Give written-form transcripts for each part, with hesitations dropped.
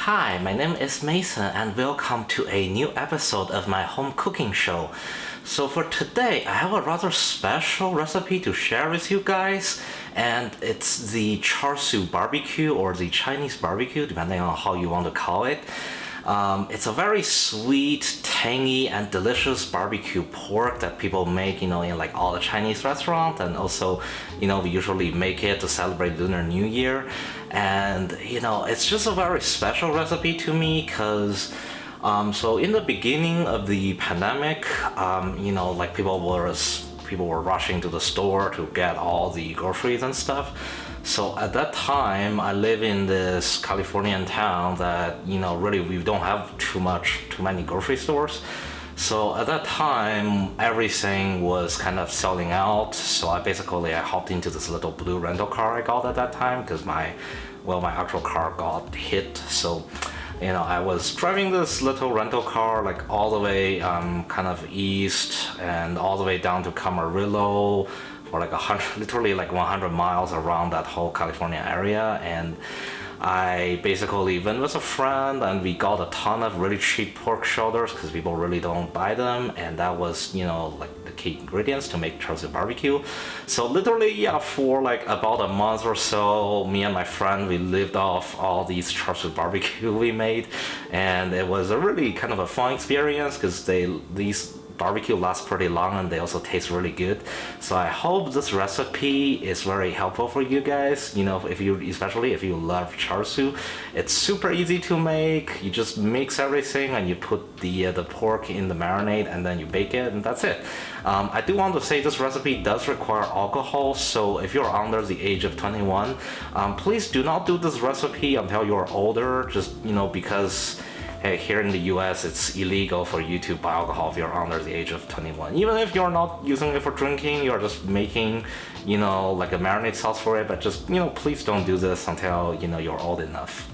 Hi, my name is Mason and welcome to a new episode of my home cooking show. So for today, I have a rather special recipe to share with you guys, and it's the Char Siu Barbeque or the Chinese barbecue, depending on how you want to call it. It's a very sweet, tangy, and delicious barbecue pork that people make, in like all the Chinese restaurants, and also, we usually make it to celebrate Lunar New Year. And it's just a very special recipe to me because so in the beginning of the pandemic, like people were rushing to the store to get all the groceries and stuff. So at that time, I live in this Californian town that really we don't have too many grocery stores. So at that time, everything was kind of selling out. So I hopped into this little blue rental car I got at that time because my actual car got hit. So I was driving this little rental car like all the way kind of east and all the way down to Camarillo for like literally like 100 miles around that whole California area. And I basically went with a friend and we got a ton of really cheap pork shoulders because people really don't buy them, and that was like the key ingredients to make Char Siu barbecue. So literally, yeah, for like about a month or so, me and my friend, we lived off all these Char Siu barbecue we made, and it was a really kind of a fun experience because these barbecue lasts pretty long and they also taste really good. So I hope this recipe is very helpful for you guys. Especially if you love char siu, it's super easy to make. You just mix everything and you put the pork in the marinade and then you bake it, and that's it. I do want to say this recipe does require alcohol, so if you're under the age of 21, please do not do this recipe until you're older, just because here in the US, it's illegal for you to buy alcohol if you're under the age of 21. Even if you're not using it for drinking, you're just making, like a marinade sauce for it. But just, please don't do this until, you're old enough.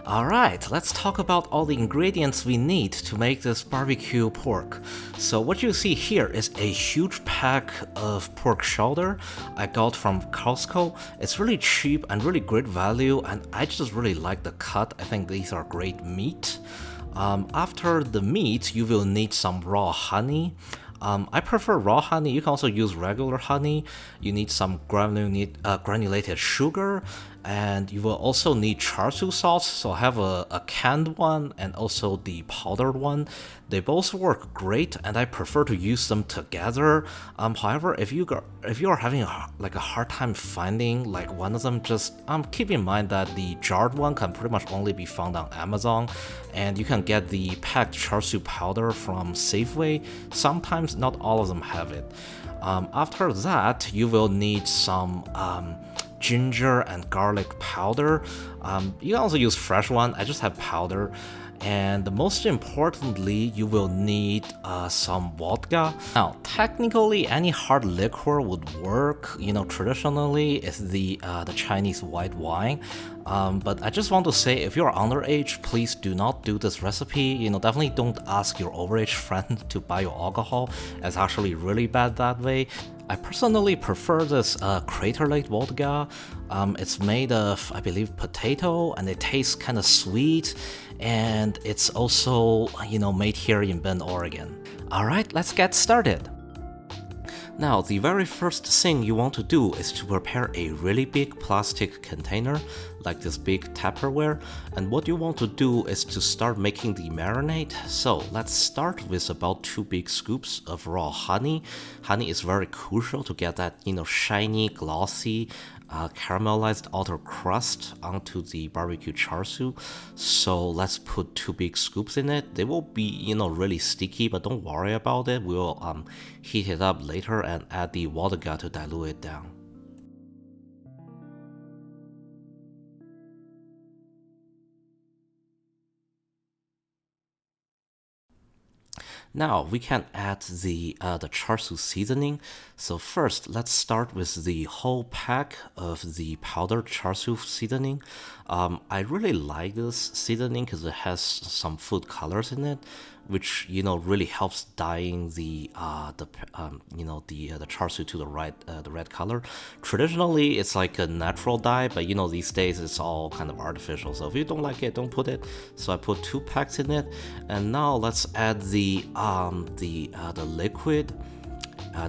Alright, let's talk about all the ingredients we need to make this barbecue pork. So what you see here is a huge pack of pork shoulder I got from Costco. It's really cheap and really great value, and I just really like the cut. I think these are great meat. After the meat, you will need some raw honey. I prefer raw honey. You can also use regular honey. You need some granulated sugar, and you will also need char siu sauce. So I have a canned one and also the powdered one. They both work great, and I prefer to use them together. However, if you are having a hard time finding like one of them, just keep in mind that the jarred one can pretty much only be found on Amazon, and you can get the packed char siu powder from Safeway. Sometimes not all of them have it. After that, you will need some ginger and garlic powder. You can also use fresh one. I just have powder. And most importantly, you will need some vodka. Now, technically, any hard liquor would work. Traditionally, it's the Chinese white wine. But I just want to say, if you're underage, please do not do this recipe. Definitely don't ask your overage friend to buy your alcohol. It's actually really bad that way. I personally prefer this Crater Lake vodka. It's made of, I believe, potato, and it tastes kind of sweet, and it's also, made here in Bend, Oregon. Alright, let's get started. Now, the very first thing you want to do is to prepare a really big plastic container, like this big Tupperware, and what you want to do is to start making the marinade. So let's start with about 2 big scoops of raw honey. Honey is very crucial to get that, shiny, glossy, caramelized outer crust onto the barbecue char siu. So let's put 2 big scoops in it. They will be, really sticky, but don't worry about it. We'll heat it up later and add the vodka to dilute it down. Now we can add the char siu seasoning. So first, let's start with the whole pack of the powdered char siu seasoning. I really like this seasoning because it has some food colors in it. which really helps dyeing the char siu to the red color. Traditionally, it's like a natural dye, but these days it's all kind of artificial. So if you don't like it, don't put it. So I put 2 packs in it, and now let's add the liquid.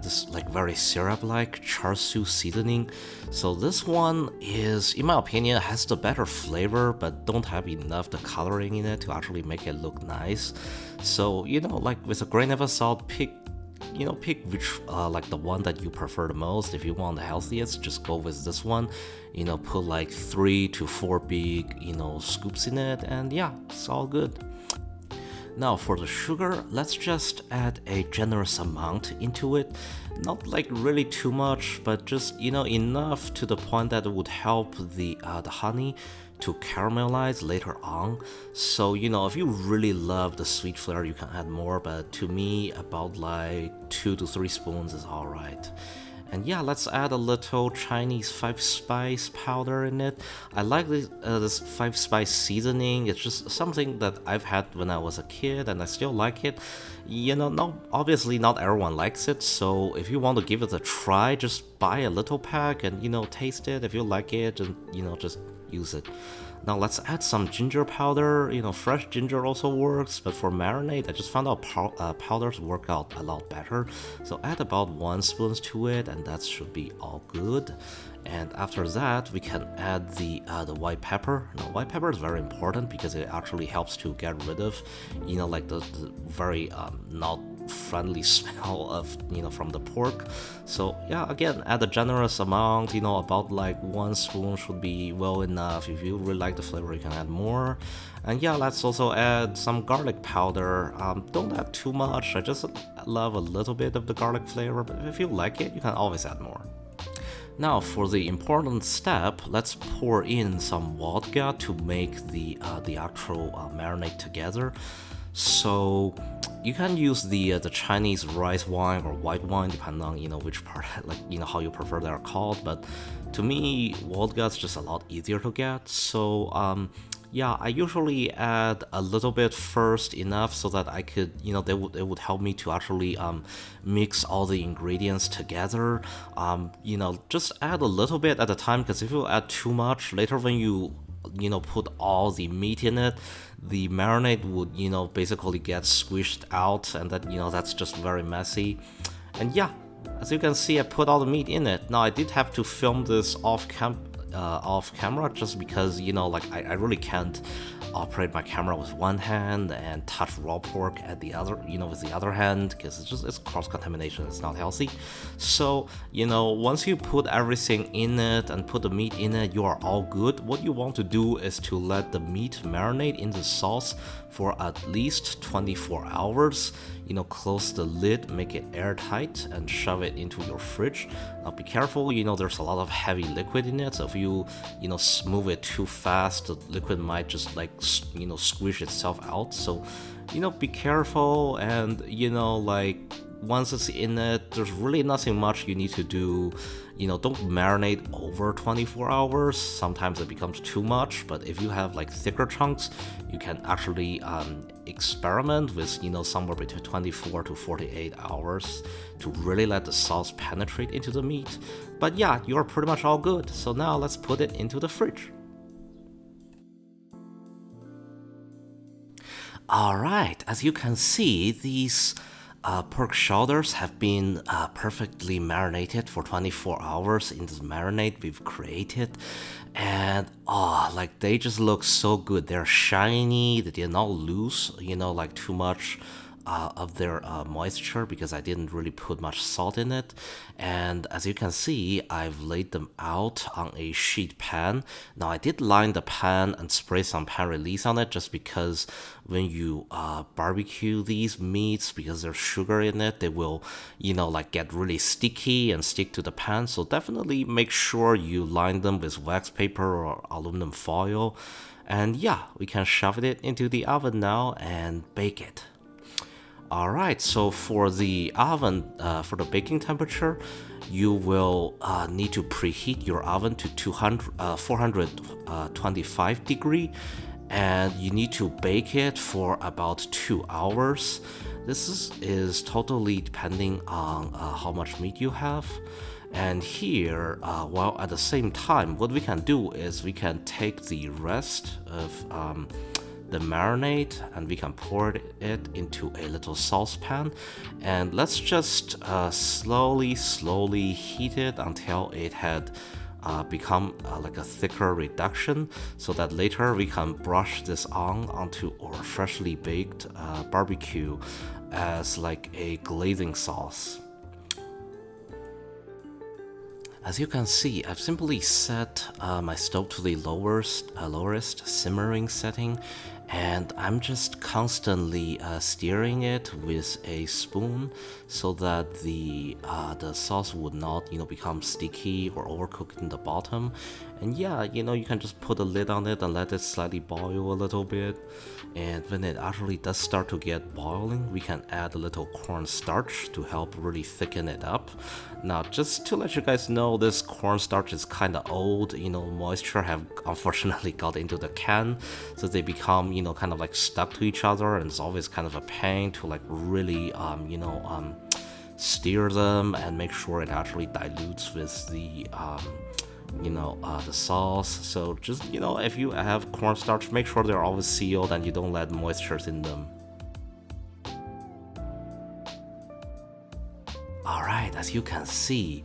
This like very syrup-like char siu seasoning. So this one is, in my opinion, has the better flavor, but don't have enough the coloring in it to actually make it look nice. So like with a grain of salt, pick which like the one that you prefer the most. If you want the healthiest, just go with this one. Put like 3 to 4 big scoops in it, and yeah, it's all good. Now for the sugar, let's just add a generous amount into it. Not like really too much, but just enough to the point that it would help the honey to caramelize later on. So if you really love the sweet flavor, you can add more, but to me about like 2 to 3 spoons is alright. And yeah, let's add a little Chinese 5-spice powder in it. I like this 5-spice seasoning. It's just something that I've had when I was a kid, and I still like it. Obviously not everyone likes it, so if you want to give it a try, just buy a little pack and taste it. If you like it, and just use it. Now let's add some ginger powder. Fresh ginger also works, but for marinade, I just found out powders work out a lot better. So add about 1 spoon to it, and that should be all good. And after that, we can add the white pepper. Now, white pepper is very important because it actually helps to get rid of, like the very not friendly smell of from the pork. So yeah, again, add a generous amount. About like 1 spoon should be well enough. If you really like the flavor, you can add more. And yeah, let's also add some garlic powder. Don't add too much. I just love a little bit of the garlic flavor, but if you like it, you can always add more. Now for the important step, let's pour in some vodka to make the actual marinade together. So you can use the Chinese rice wine or white wine, depending on which part, like how you prefer they're called. But to me, vodka is just a lot easier to get. So yeah, I usually add a little bit first, enough so that I could, it would help me to actually mix all the ingredients together. Just add a little bit at a time, because if you add too much later, when you put all the meat in it, the marinade would basically get squished out, and that that's just very messy. And yeah, as you can see, I put all the meat in it. Now I did have to film this off camera, just because like I really can't operate my camera with one hand and touch raw pork at the other with the other hand, because it's cross-contamination. It's not healthy. So once you put everything in it and put the meat in it, you are all good. What you want to do is to let the meat marinate in the sauce for at least 24 hours. Close the lid, make it airtight, and shove it into your fridge. Now be careful, there's a lot of heavy liquid in it, so if you move it too fast, the liquid might just like squish itself out. So be careful, and like once it's in it, there's really nothing much you need to do. Don't marinate over 24 hours. Sometimes it becomes too much, but if you have like thicker chunks, you can actually experiment with somewhere between 24 to 48 hours to really let the sauce penetrate into the meat. But yeah, you're pretty much all good. So now let's put it into the fridge. Alright, as you can see, these pork shoulders have been perfectly marinated for 24 hours in this marinade we've created. And like they just look so good. They're shiny, they did not lose, like too much of their moisture, because I didn't really put much salt in it. And as you can see, I've laid them out on a sheet pan. Now I did line the pan and spray some pan release on it, just because when you barbecue these meats, because there's sugar in it, they will like get really sticky and stick to the pan. So definitely make sure you line them with wax paper or aluminum foil. And yeah, we can shove it into the oven now and bake it. Alright, so for the oven, for the baking temperature, you will need to preheat your oven to 425 degree. and you need to bake it for about 2 hours. This is totally depending on how much meat you have. And here, while at the same time, what we can do is we can take the rest of the marinade and we can pour it into a little saucepan, and let's just slowly heat it until it had become like a thicker reduction, so that later we can brush this onto our freshly baked barbecue as like a glazing sauce. As you can see, I've simply set my stove to the lowest simmering setting, and I'm just constantly stirring it with a spoon so that the sauce would not become sticky or overcooked in the bottom. And yeah, you can just put a lid on it and let it slightly boil a little bit. And when it actually does start to get boiling, we can add a little cornstarch to help really thicken it up. Now, just to let you guys know, this cornstarch is kind of old. Moisture have unfortunately got into the can, so they become kind of like stuck to each other, and it's always kind of a pain to like really stir them and make sure it actually dilutes with the the sauce. So just if you have cornstarch, make sure they're always sealed and you don't let moistures in them. Alright, as you can see,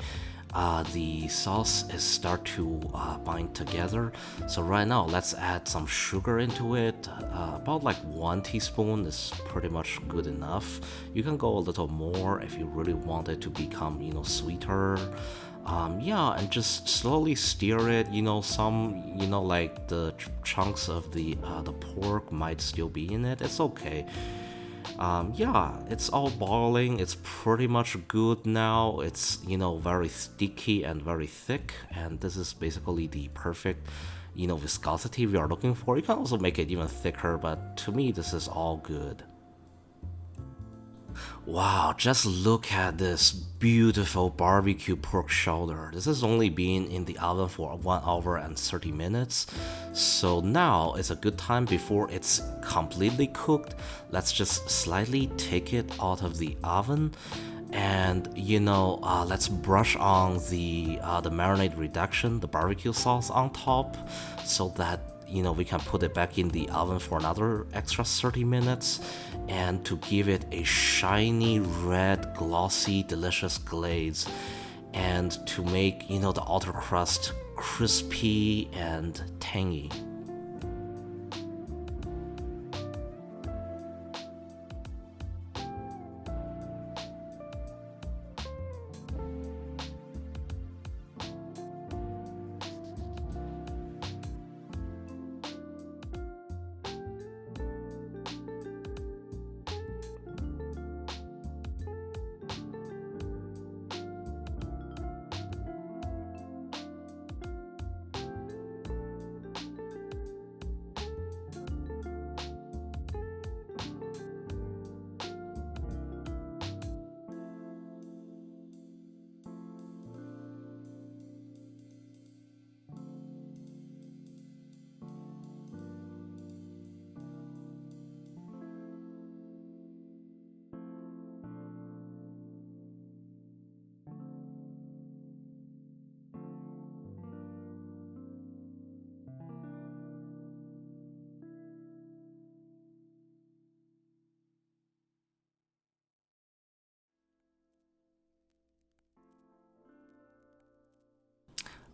the sauce is start to bind together. So right now, let's add some sugar into it. About like 1 teaspoon is pretty much good enough. You can go a little more if you really want it to become, sweeter. Yeah, and just slowly stir it. Some, like the chunks of the pork might still be in it. It's okay. Yeah, it's all boiling. It's pretty much good now. It's very sticky and very thick, and this is basically the perfect viscosity we are looking for. You can also make it even thicker, but to me this is all good. Wow, just look at this beautiful barbecue pork shoulder. This has only been in the oven for 1 hour and 30 minutes. So now is a good time before it's completely cooked. Let's just slightly take it out of the oven, and let's brush on the marinade reduction, the barbecue sauce on top, so that we can put it back in the oven for another extra 30 minutes, and to give it a shiny red glossy delicious glaze, and to make the outer crust crispy and tangy.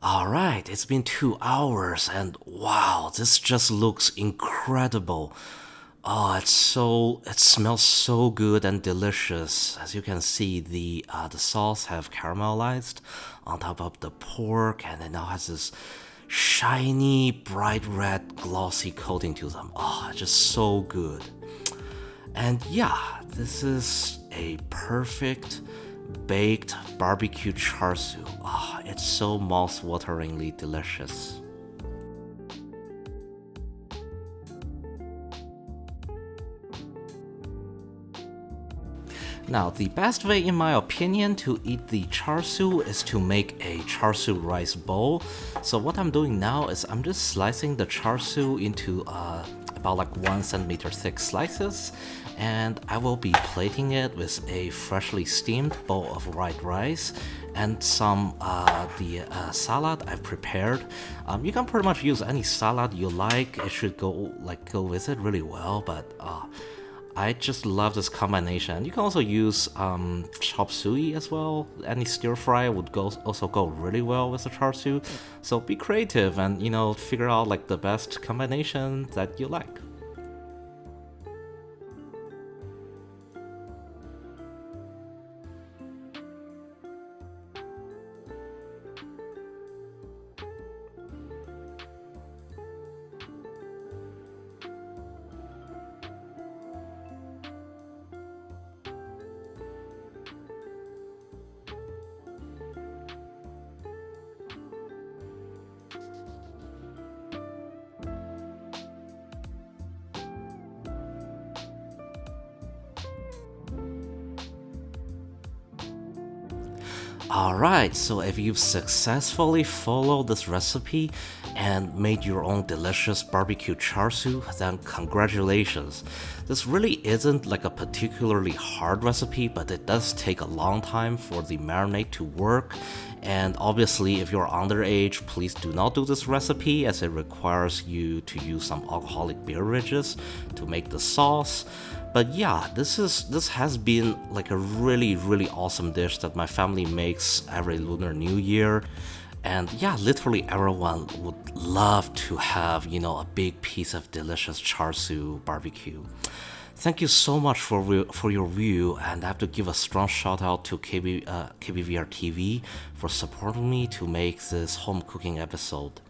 Alright, it's been 2 hours, and wow, this just looks incredible. Oh, it smells so good and delicious. As you can see, the sauce have caramelized on top of the pork, and it now has this shiny, bright red, glossy coating to them. Oh, just so good. And yeah, this is a perfect baked barbecue char siu. Ah, it's so mouth-wateringly delicious. Now, the best way, in my opinion, to eat the char siu is to make a char siu rice bowl. So what I'm doing now is I'm just slicing the char siu into about like 1 centimeter thick slices, and I will be plating it with a freshly steamed bowl of white rice and some the salad I've prepared. You can pretty much use any salad you like. It should go with it really well, but I just love this combination. You can also use chop suey as well. Any stir fry would also go really well with the char siu. So be creative and figure out like the best combination that you like. Alright, so if you've successfully followed this recipe and made your own delicious barbecue char siu, then congratulations. This really isn't like a particularly hard recipe, but it does take a long time for the marinade to work. And obviously, if you're underage, please do not do this recipe as it requires you to use some alcoholic beer ridges to make the sauce. But yeah, this has been like a really, really awesome dish that my family makes every Lunar New Year. And yeah, literally everyone would love to have, a big piece of delicious char siu barbecue. Thank you so much for your view, and I have to give a strong shout out to KBVR TV for supporting me to make this home cooking episode.